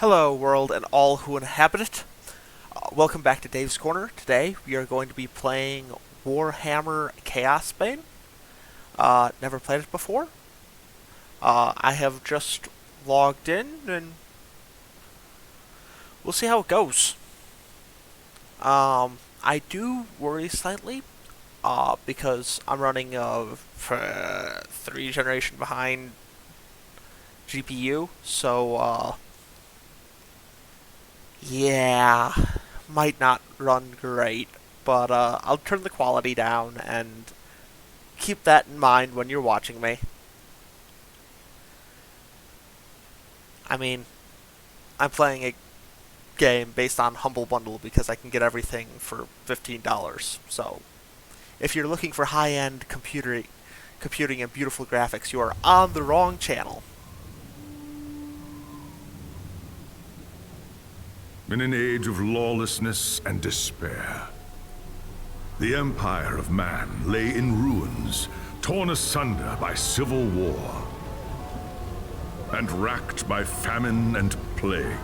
Hello, world, and all who inhabit it. Welcome back to Dave's Corner. Today, we are going to be playing Warhammer Chaosbane. Never played it before. I have just logged in, and we'll see how it goes. I do worry slightly, because I'm running for 3 generation behind GPU, so, yeah, might not run great, but I'll turn the quality down and keep that in mind when you're watching me. I mean, I'm playing a game based on Humble Bundle because I can get everything for $15, so if you're looking for high-end computing and beautiful graphics, you are on the wrong channel. In an age of lawlessness and despair, the empire of man lay in ruins, torn asunder by civil war, and racked by famine and plague.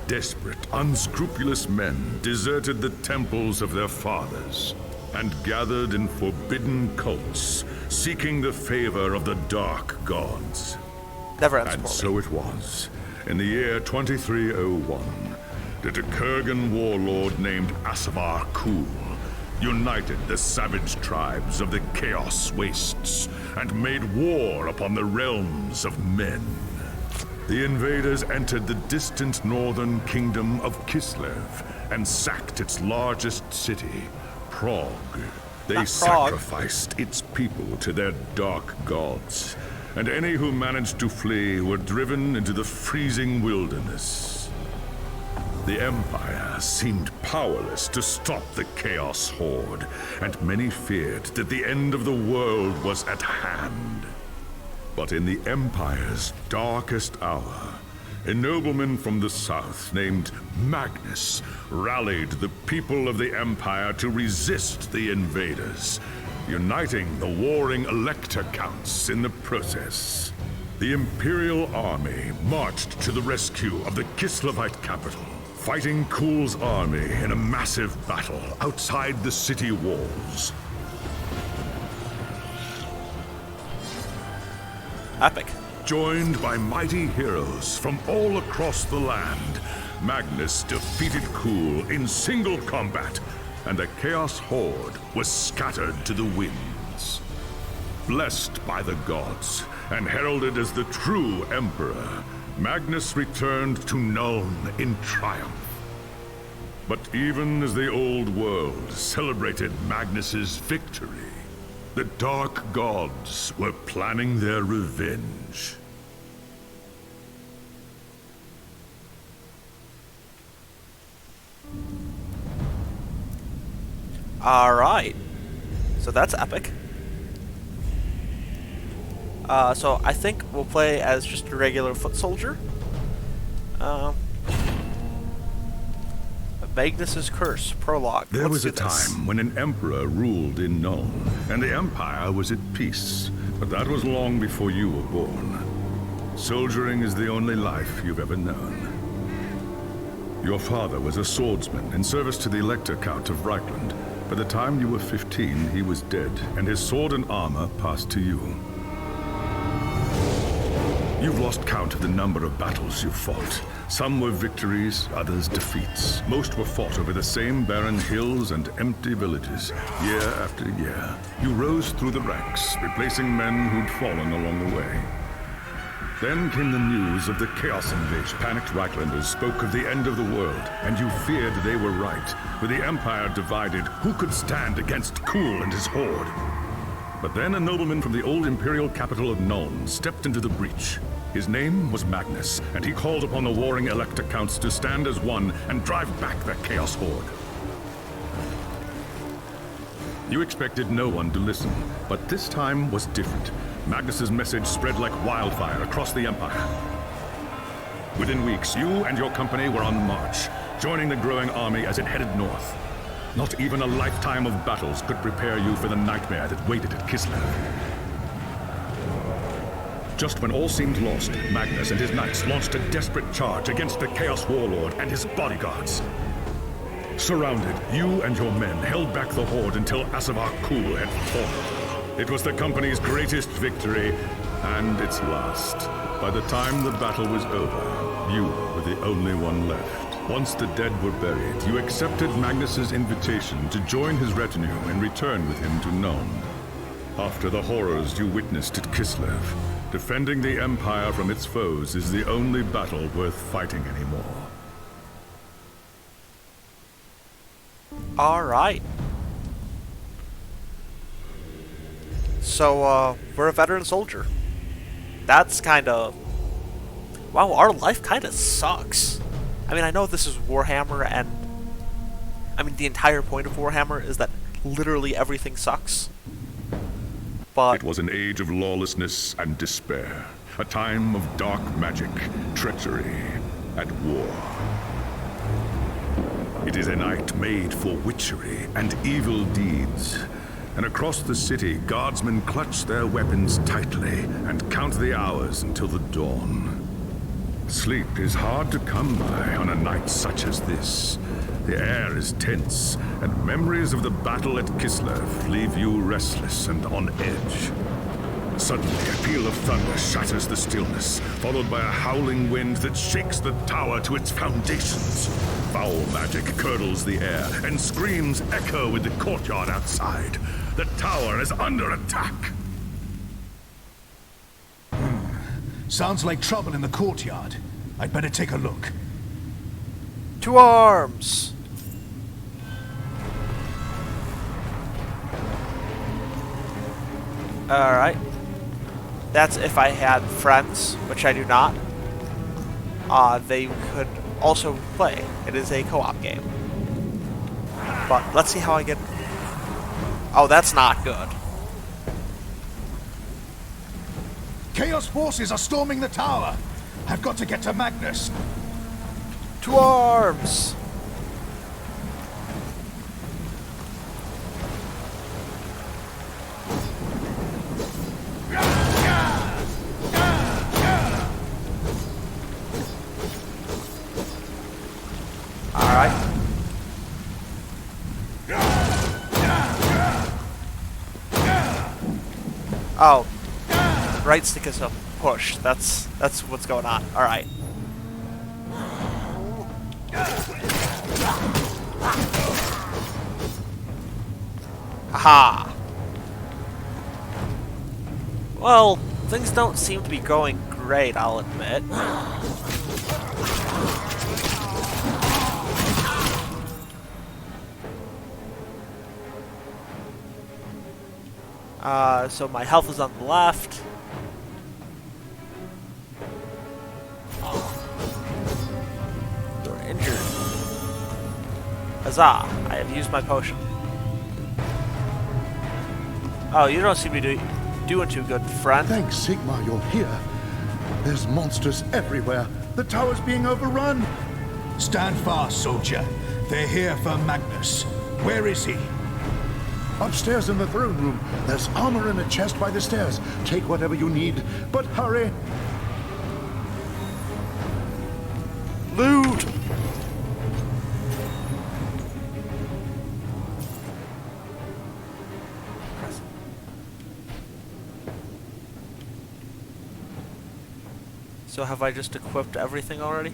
Desperate, unscrupulous men deserted the temples of their fathers and gathered in forbidden cults, seeking the favor of the dark gods. Never ends And poorly. so it was. In the year 2301, that a Kurgan warlord named Asavar Kul united the savage tribes of the Chaos Wastes and made war upon the realms of men. The invaders entered the distant northern kingdom of Kislev and sacked its largest city, Prague. They Not Prague. sacrificed its people to their dark gods, and any who managed to flee were driven into the freezing wilderness. The Empire seemed powerless to stop the Chaos Horde, and many feared that the end of the world was at hand. But in the Empire's darkest hour, a nobleman from the south named Magnus rallied the people of the Empire to resist the invaders, uniting the warring Elector Counts in the process. The Imperial Army marched to the rescue of the Kislevite capital, fighting Kul's army in a massive battle outside the city walls. Epic. Joined by mighty heroes from all across the land, Magnus defeated Kul in single combat, and the Chaos Horde was scattered to the winds. Blessed by the gods, and heralded as the true Emperor, Magnus returned to Nuln in triumph. But even as the old world celebrated Magnus's victory, the Dark Gods were planning their revenge. Alright. So that's epic. So I think we'll play as just a regular foot soldier. Magnus's Curse, Prologue. There Let's was do a this. time when an emperor ruled in Nuln, and the Empire was at peace. But that was long before you were born. Soldiering is the only life you've ever known. Your father was a swordsman in service to the Elector Count of Reichland. By the time you were 15, he was dead, and his sword and armor passed to you. You've lost count of the number of battles you've fought. Some were victories, others defeats. Most were fought over the same barren hills and empty villages, year after year. You rose through the ranks, replacing men who'd fallen along the way. Then came the news of the Chaos Invasion. Panicked Reichlanders spoke of the end of the world, and you feared they were right. With the Empire divided, who could stand against Kul and his horde? But then a nobleman from the old imperial capital of Nuln stepped into the breach. His name was Magnus, and he called upon the warring Elector Counts to stand as one and drive back the Chaos Horde. You expected no one to listen, but this time was different. Magnus's message spread like wildfire across the Empire. Within weeks, you and your company were on the march, joining the growing army as it headed north. Not even a lifetime of battles could prepare you for the nightmare that waited at Kislev. Just when all seemed lost, Magnus and his knights launched a desperate charge against the Chaos Warlord and his bodyguards. Surrounded, you and your men held back the horde until Asavar Kul had fallen. It was the company's greatest victory, and its last. By the time the battle was over, you were the only one left. Once the dead were buried, you accepted Magnus's invitation to join his retinue and return with him to Nuln. After the horrors you witnessed at Kislev, defending the Empire from its foes is the only battle worth fighting anymore. Alright. So, we're a veteran soldier. That's kinda... Wow, our life kinda sucks. I mean, I know this is Warhammer, and... I mean, the entire point of Warhammer is that literally everything sucks. But... It was an age of lawlessness and despair. A time of dark magic, treachery, and war. It is a night made for witchery and evil deeds. And across the city, guardsmen clutch their weapons tightly and count the hours until the dawn. Sleep is hard to come by on a night such as this. The air is tense, and memories of the battle at Kislev leave you restless and on edge. Suddenly, a peal of thunder shatters the stillness, followed by a howling wind that shakes the tower to its foundations. Foul magic curdles the air, and screams echo in the courtyard outside. The tower is under attack! Sounds like trouble in the courtyard. I'd better take a look. To arms! Alright. That's if I had friends, which I do not. They could also play. It is a co-op game. But let's see how I get... Oh, that's not good. Chaos forces are storming the tower. I've got to get to Magnus. To arms! Alright. Oh. Right stick is a push. That's what's going on. Alright. Aha! Well, things don't seem to be going great, I'll admit. So my health is on the left. You're injured. Huzzah! I have used my potion. Oh, you don't seem to be doing too good, friend. Thanks, Sigmar, you're here. There's monsters everywhere. The tower's being overrun. Stand fast, soldier. They're here for Magnus. Where is he? Upstairs in the throne room. There's armor in a chest by the stairs. Take whatever you need, but hurry. Loot! So have I just equipped everything already?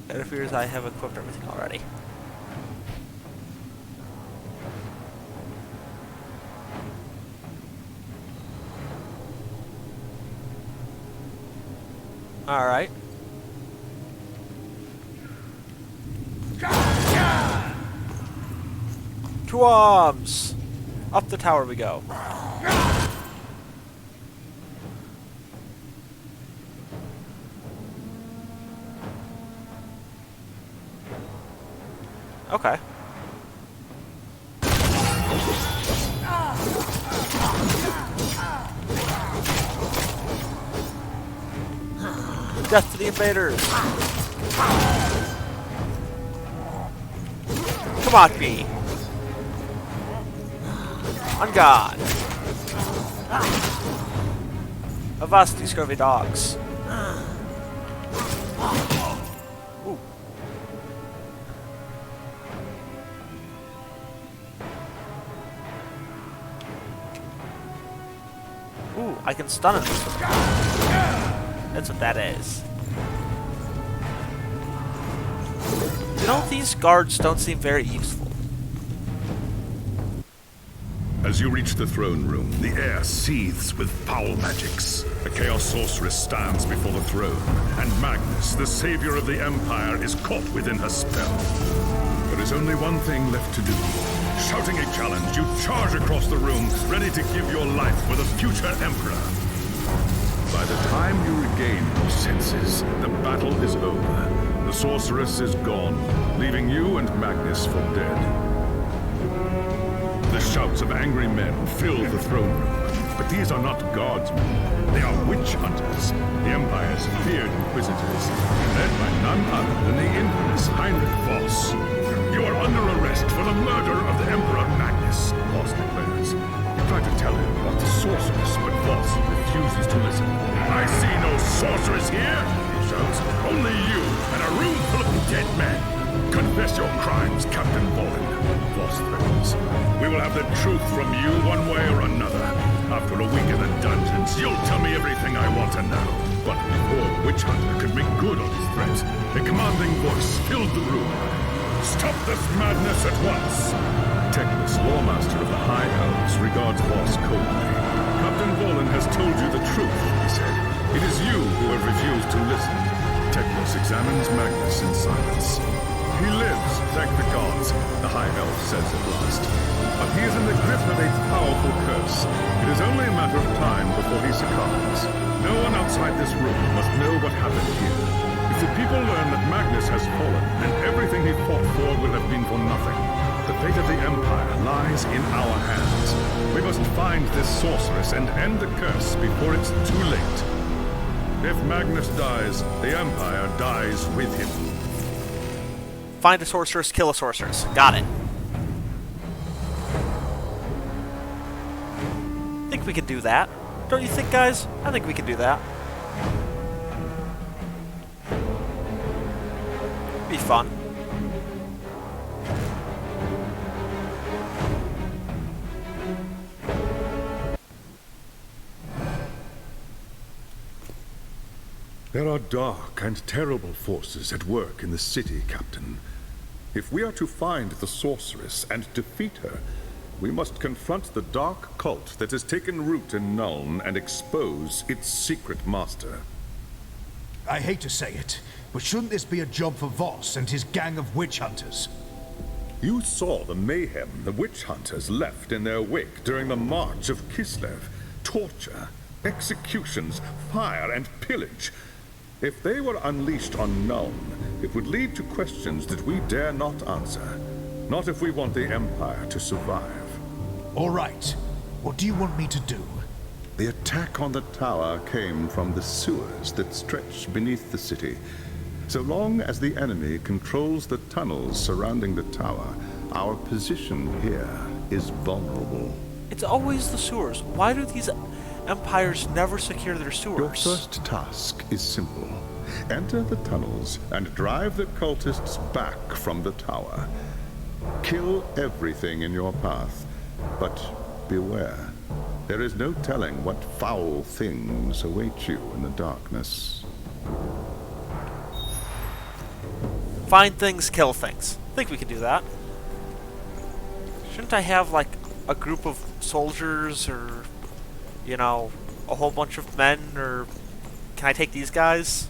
It appears I have equipped everything already. Alright. To arms! Up the tower we go. Okay. Death to the invaders! Come on, me! On God! Avast, these scurvy dogs. Ooh. Ooh, I can stun him. That's what that is. You know, these guards don't seem very useful. As you reach the throne room, the air seethes with foul magics. A Chaos Sorceress stands before the throne, and Magnus, the savior of the Empire, is caught within her spell. There is only one thing left to do. Shouting a challenge, you charge across the room, ready to give your life for the future Emperor. By the time you regain your senses, the battle is over. The Sorceress is gone, leaving you and Magnus for dead. The shouts of angry men fill the throne room, but these are not guardsmen. They are witch hunters, the Empire's feared inquisitors, led by none other than the infamous Heinrich Voss. You are under arrest for the murder of the Emperor Magnus, Voss declares. You try to tell him about the sorceress, but Voss refuses to listen. I see no sorceress here, he shouts. Only you and a room full of dead men. Confess your crimes, Captain Volin, Voss threatens. We will have the truth from you one way or another. After a week in the dungeons, you'll tell me everything I want to know. But before the Witch Hunter could make good on his threat, a commanding voice filled the room. Stop this madness at once! Teclis, Lawmaster of the High Elves, regards Voss coldly. Captain Volin has told you the truth, he said. It is you who have refused to listen. Teclis examines Magnus in silence. He lives, thank the gods, the High Elf says at last. But he is in the grip of a powerful curse. It is only a matter of time before he succumbs. No one outside this room must know what happened here. If the people learn that Magnus has fallen, then everything he fought for will have been for nothing. The fate of the Empire lies in our hands. We must find this sorceress and end the curse before it's too late. If Magnus dies, the Empire dies with him. Find a sorceress, kill a sorceress. Got it. I think we can do that. Don't you think, guys? I think we can do that. Be fun. There are dark and terrible forces at work in the city, Captain. If we are to find the sorceress and defeat her, we must confront the dark cult that has taken root in Nuln and expose its secret master. I hate to say it, but shouldn't this be a job for Voss and his gang of witch hunters? You saw the mayhem the witch hunters left in their wake during the March of Kislev. Torture, executions, fire, and pillage. If they were unleashed on Nuln, it would lead to questions that we dare not answer. Not if we want the Empire to survive. All right. What do you want me to do? The attack on the tower came from the sewers that stretch beneath the city. So long as the enemy controls the tunnels surrounding the tower, our position here is vulnerable. It's always the sewers. Why do these empires never secure their sewers? Your first task is simple. Enter the tunnels and drive the cultists back from the tower. Kill everything in your path, but beware. There is no telling what foul things await you in the darkness. Find things, kill things. I think we can do that. Shouldn't I have, like, a group of soldiers or, you know, a whole bunch of men, or can I take these guys?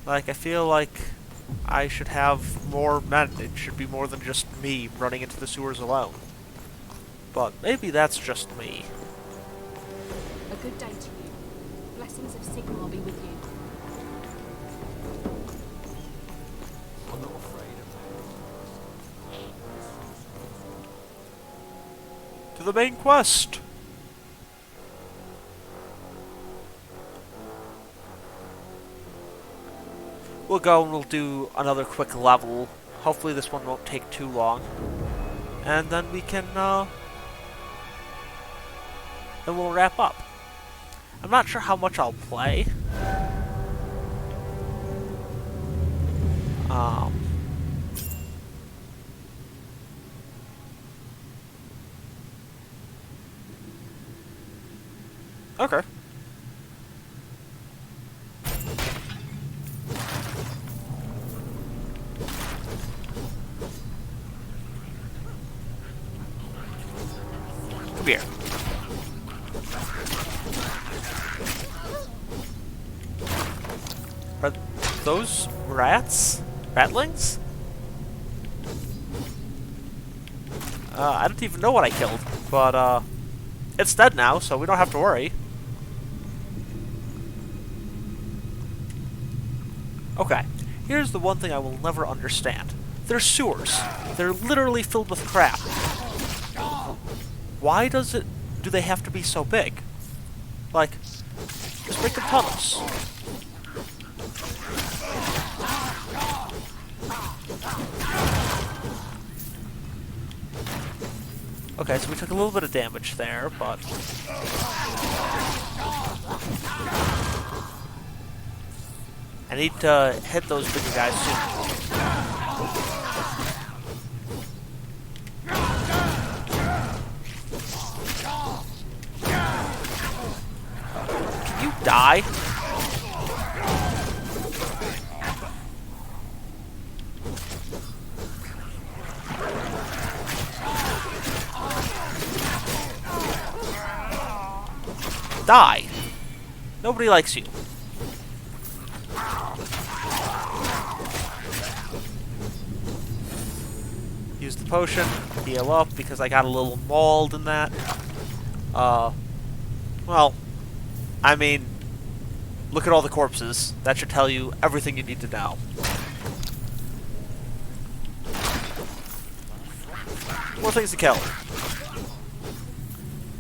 Like, I feel like I should have more men. It should be more than just me running into the sewers alone. But maybe that's just me. A good day to you. Blessings of Sigmar be with you. I'm not afraid of to the main quest! We'll go and we'll do another quick level. Hopefully this one won't take too long. And then we can and we'll wrap up. I'm not sure how much I'll play. Okay. Come here. Are those rats? Ratlings? I don't even know what I killed, but it's dead now, so we don't have to worry. Okay, here's the one thing I will never understand. They're sewers. They're literally filled with crap. Why do they have to be so big? Like, just make them tunnels. Okay, so we took a little bit of damage there, but... I need to hit those bigger guys soon. Can you die? Die! Nobody likes you. Use the potion, heal up, because I got a little mauled in that. Well, I mean, look at all the corpses. That should tell you everything you need to know. More things to kill.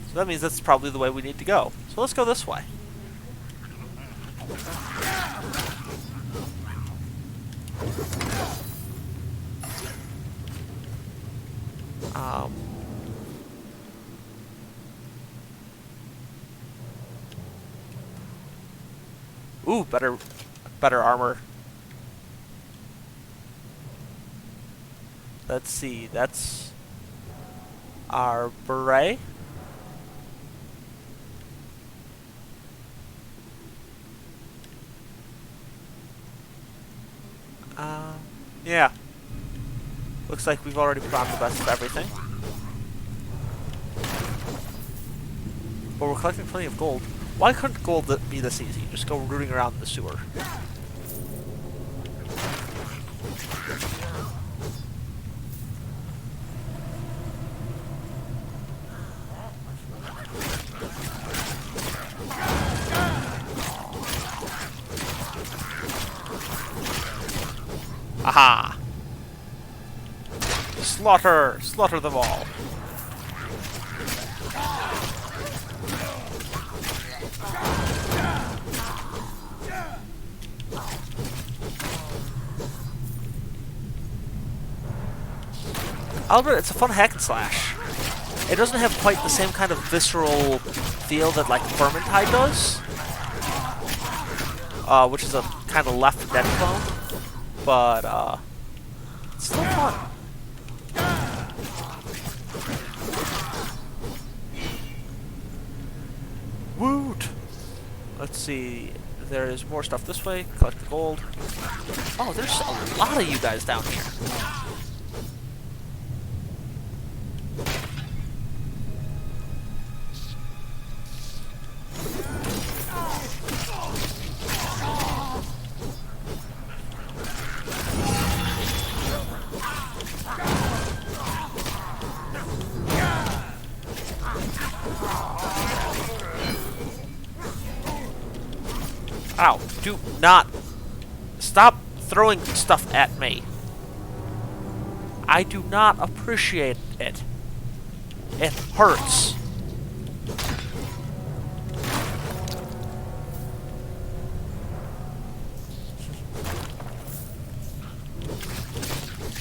So that means that's probably the way we need to go. So let's go this way. Ooh, better armor. Let's see, that's our beret. Yeah. Looks like we've already put on the best of everything. But we're collecting plenty of gold. Why couldn't gold be this easy? Just go rooting around in the sewer. Aha! Slaughter! Slaughter them all! Albert, it's a fun hack and slash. It doesn't have quite the same kind of visceral feel that, like, Vermintide does. Which is a kind of Left 4 Dead clone. But, it's still fun. Woot! Let's see. There is more stuff this way. Collect the gold. Oh, there's a lot of you guys down here. Ow, do not stop throwing stuff at me. I do not appreciate it. It hurts.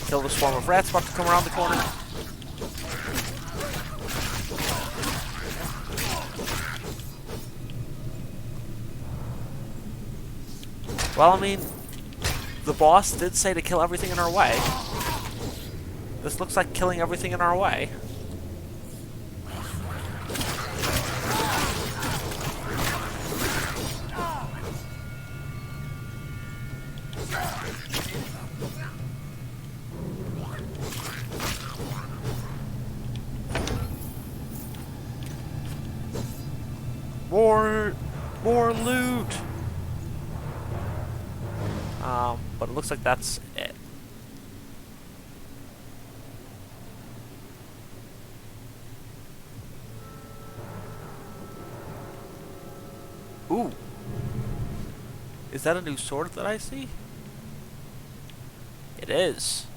Kill the swarm of rats about to come around the corner. Well, I mean, the boss did say to kill everything in our way. This looks like killing everything in our way. More loot! But it looks like that's it. Ooh! Is that a new sword that I see? It is.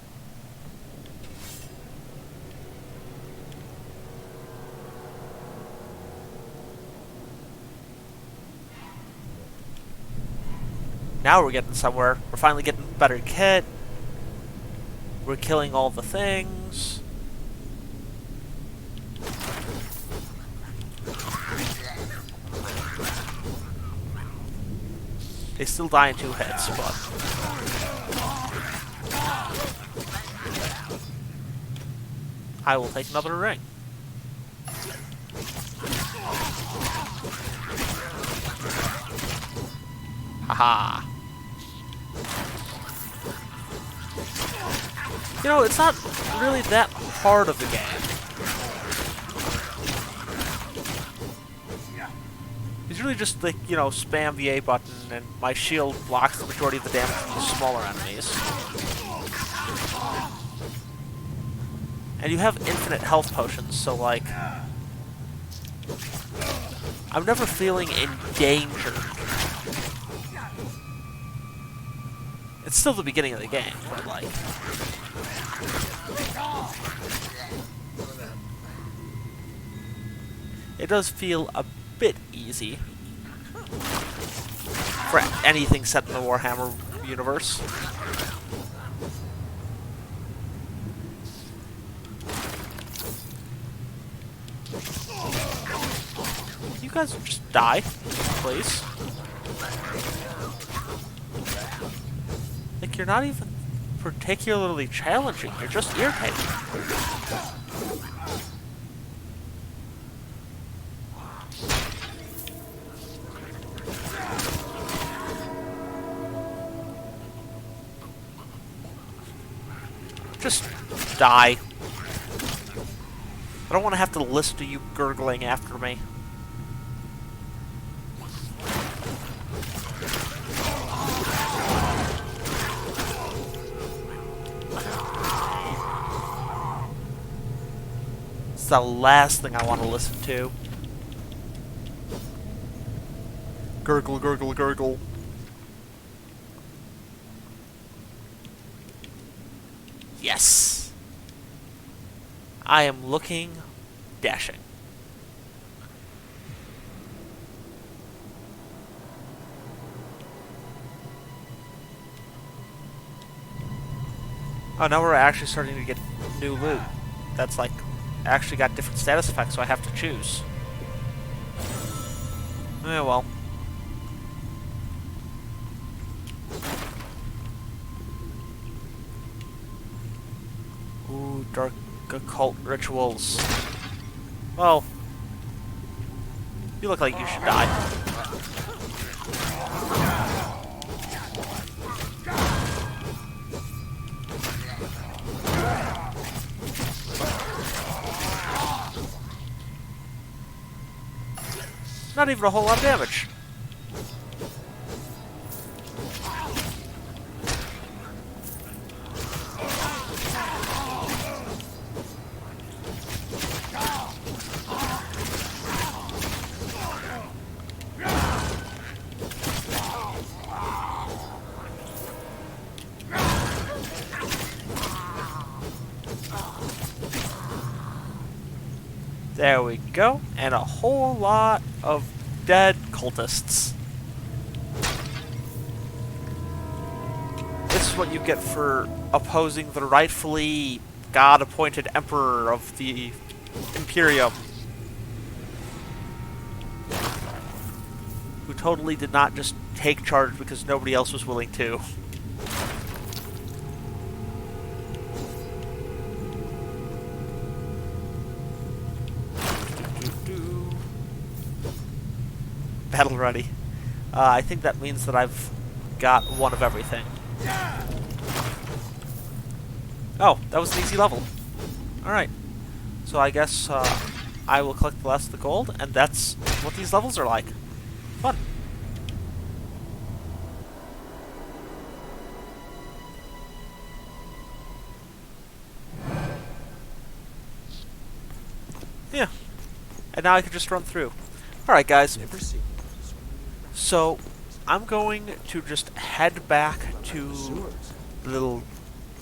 Now we're getting somewhere. We're finally getting better kit. We're killing all the things. They still die in 2 hits, but... I will take another ring. Haha. You know, it's not really that hard of a game. It's really just like, you know, spam the A button and my shield blocks the majority of the damage from the smaller enemies. And you have infinite health potions, so like... I'm never feeling endangered. It's still the beginning of the game, but like... It does feel a bit easy. For anything set in the Warhammer universe. You guys just die, please. Like, you're not even particularly challenging, you're just irritating. Just die. I don't want to have to listen to you gurgling after me. It's the last thing I want to listen to. Gurgle, gurgle, gurgle. Yes! I am looking dashing. Oh, now we're actually starting to get new loot. That's like, actually got different status effects, so I have to choose. Eh, well. Ooh, dark occult rituals. Well, you look like you should die. Not even a whole lot of damage. There we go, and a whole lot of dead cultists. This is what you get for opposing the rightfully God-appointed Emperor of the Imperium. who totally did not just take charge because nobody else was willing to. Battle ready. I think that means that I've got one of everything. Oh, that was an easy level. Alright. So I guess I will collect the rest of the gold, and that's what these levels are like. Fun. Yeah. And now I can just run through. Alright, guys. So, I'm going to just head back to the little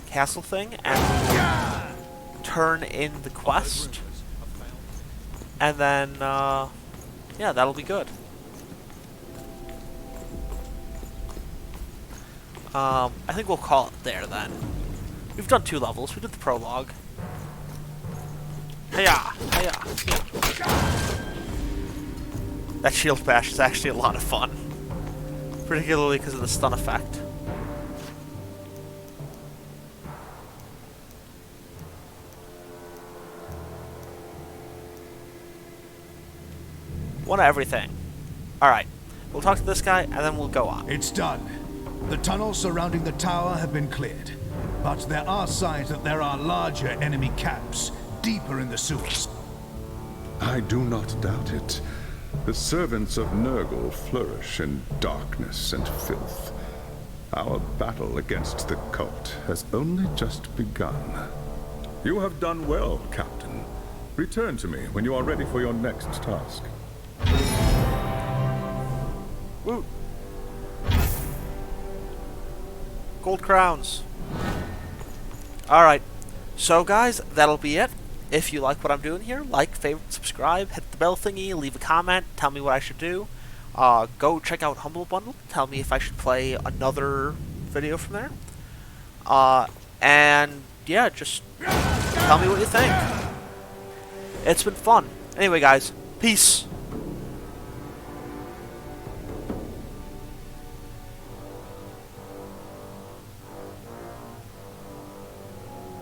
castle thing and turn in the quest. And then, yeah, that'll be good. I think we'll call it there then. We've done 2 levels. We did the prologue. Hiya! Hiya! That shield bash is actually a lot of fun. Particularly because of the stun effect. One of everything. Alright. We'll talk to this guy, and then we'll go on. It's done. The tunnels surrounding the tower have been cleared. But there are signs that there are larger enemy camps deeper in the sewers. I do not doubt it. The servants of Nurgle flourish in darkness and filth. Our battle against the cult has only just begun. You have done well, Captain. Return to me when you are ready for your next task. Woo! Gold crowns. Alright. So guys, that'll be it. If you like what I'm doing here, like, favorite, subscribe, hit the bell thingy, leave a comment, tell me what I should do. Go check out Humble Bundle, tell me if I should play another video from there. And yeah, just tell me what you think. It's been fun. Anyway guys, peace.